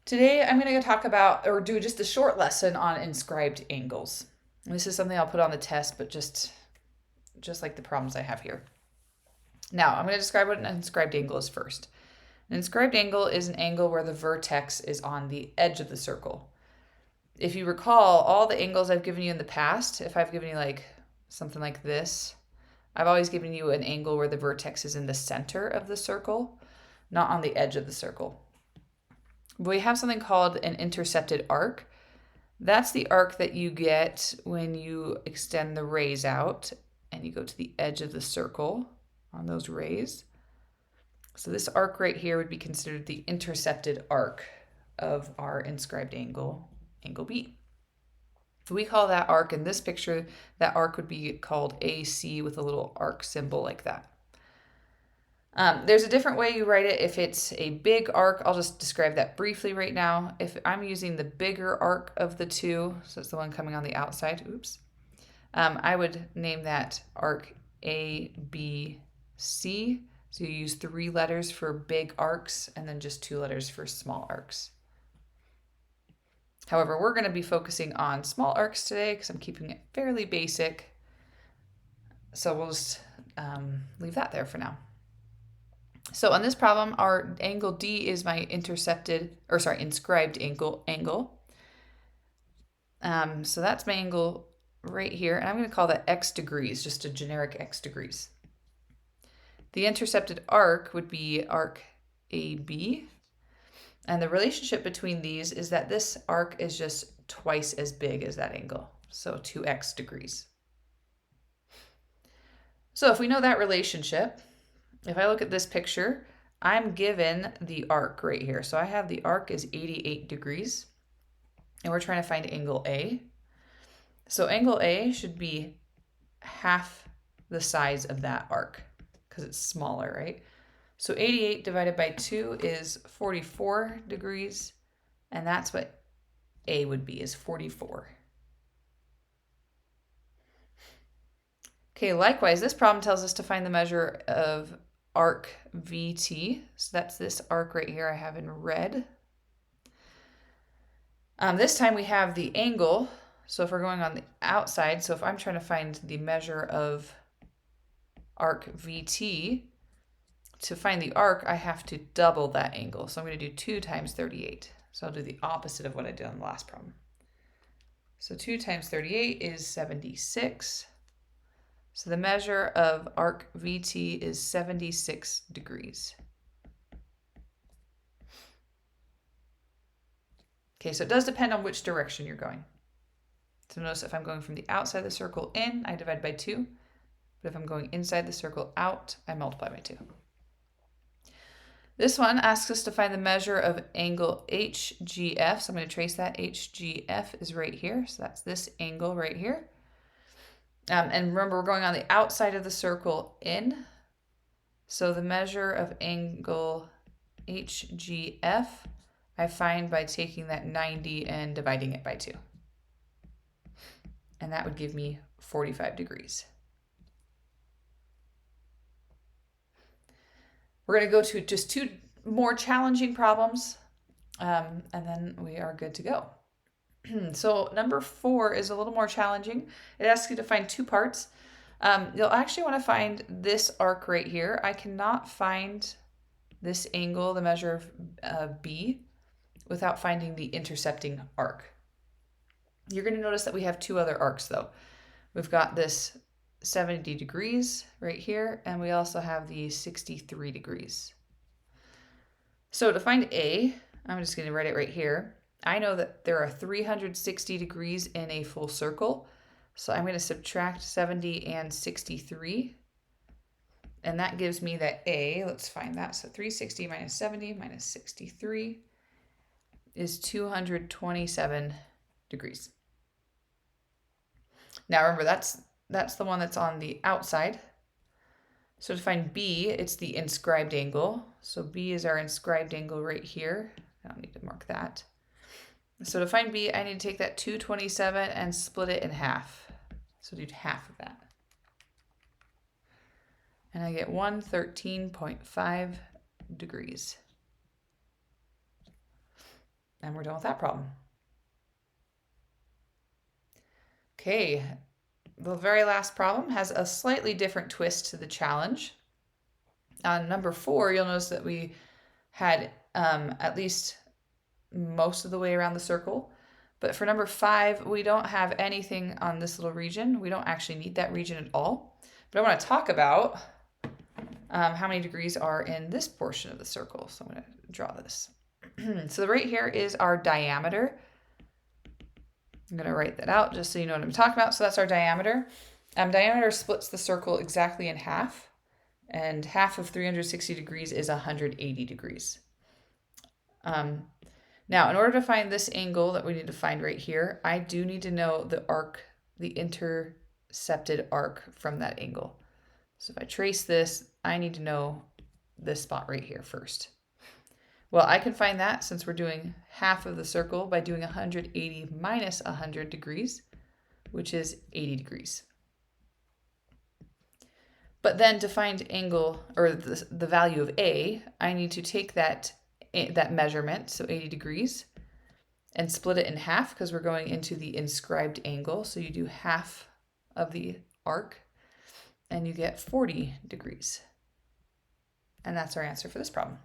Today I'm going to talk about or do just a short lesson on inscribed angles. This is something I'll put on the test, but just like the problems I have here. Now I'm going to describe what an inscribed angle is first. An inscribed angle is an angle where the vertex is on the edge of the circle. If you recall all the angles I've given you in the past, if I've given you like something like this, I've always given you an angle where the vertex is in the center of the circle, not on the edge of the circle. We have something called an intercepted arc. That's the arc that you get when you extend the rays out and you go to the edge of the circle on those rays. So this arc right here would be considered the intercepted arc of our inscribed angle, angle B. We call that arc in this picture, that arc would be called AC with a little arc symbol like that. There's a different way you write it. If it's a big arc, I'll just describe that briefly right now. If I'm using the bigger arc of the two, so it's the one coming on the outside, I would name that arc A, B, C. So you use 3 letters for big arcs and then just 2 letters for small arcs. However, we're going to be focusing on small arcs today because I'm keeping it fairly basic. So we'll just leave that there for now. So on this problem, our angle D is my inscribed angle. So that's my angle right here, and I'm going to call that x degrees, just a generic x degrees. The intercepted arc would be arc AB, and the relationship between these is that this arc is just twice as big as that angle, so 2x degrees. So if we know that relationship, if I look at this picture, I'm given the arc right here. So I have the arc is 88 degrees, and we're trying to find angle A. So angle A should be half the size of that arc because it's smaller, right? So 88 divided by 2 is 44 degrees, and that's what A would be, is 44. Okay, likewise, this problem tells us to find the measure of arc VT. So that's this arc right here I have in red. This time we have the angle. So if we're going on the outside, so if I'm trying to find the measure of arc VT, to find the arc, I have to double that angle. So I'm going to do 2 times 38. So I'll do the opposite of what I did on the last problem. So 2 times 38 is 76. So the measure of arc VT is 76 degrees. Okay, so it does depend on which direction you're going. So notice if I'm going from the outside of the circle in, I divide by 2. But if I'm going inside the circle out, I multiply by 2. This one asks us to find the measure of angle HGF. So I'm going to trace that. HGF is right here. So that's this angle right here. And remember, we're going on the outside of the circle in. So the measure of angle HGF, I find by taking that 90 and dividing it by 2. And that would give me 45 degrees. We're going to go to just 2 more challenging problems, and then we are good to go. So number 4 is a little more challenging. It asks you to find 2 parts. You'll actually want to find this arc right here. I cannot find this angle, the measure of B, without finding the intercepting arc. You're going to notice that we have 2 other arcs though. We've got this 70 degrees right here, and we also have the 63 degrees. So to find A, I'm just going to write it right here. I know that there are 360 degrees in a full circle, so I'm going to subtract 70 and 63, and that gives me that A. Let's find that. So 360 minus 70 minus 63 is 227 degrees. Now remember, that's the one that's on the outside. So to find B, it's the inscribed angle. So B is our inscribed angle right here. I don't need to mark that. So to find B, I need to take that 227 and split it in half. So do half of that. And I get 113.5 degrees. And we're done with that problem. Okay, the very last problem has a slightly different twist to the challenge. On number 4, you'll notice that we had at least most of the way around the circle. But for number 5, we don't have anything on this little region. We don't actually need that region at all. But I want to talk about how many degrees are in this portion of the circle. So I'm going to draw this. So right here is our diameter. I'm going to write that out just so you know what I'm talking about. So that's our diameter. Diameter splits the circle exactly in half. And half of 360 degrees is 180 degrees. Now, in order to find this angle that we need to find right here, I do need to know the arc, the intercepted arc from that angle. So if I trace this, I need to know this spot right here first. Well, I can find that since we're doing half of the circle by doing 180 minus 100 degrees, which is 80 degrees. But then to find angle, or the value of A, I need to take that measurement, so 80 degrees, and split it in half because we're going into the inscribed angle. So you do half of the arc and you get 40 degrees. And that's our answer for this problem.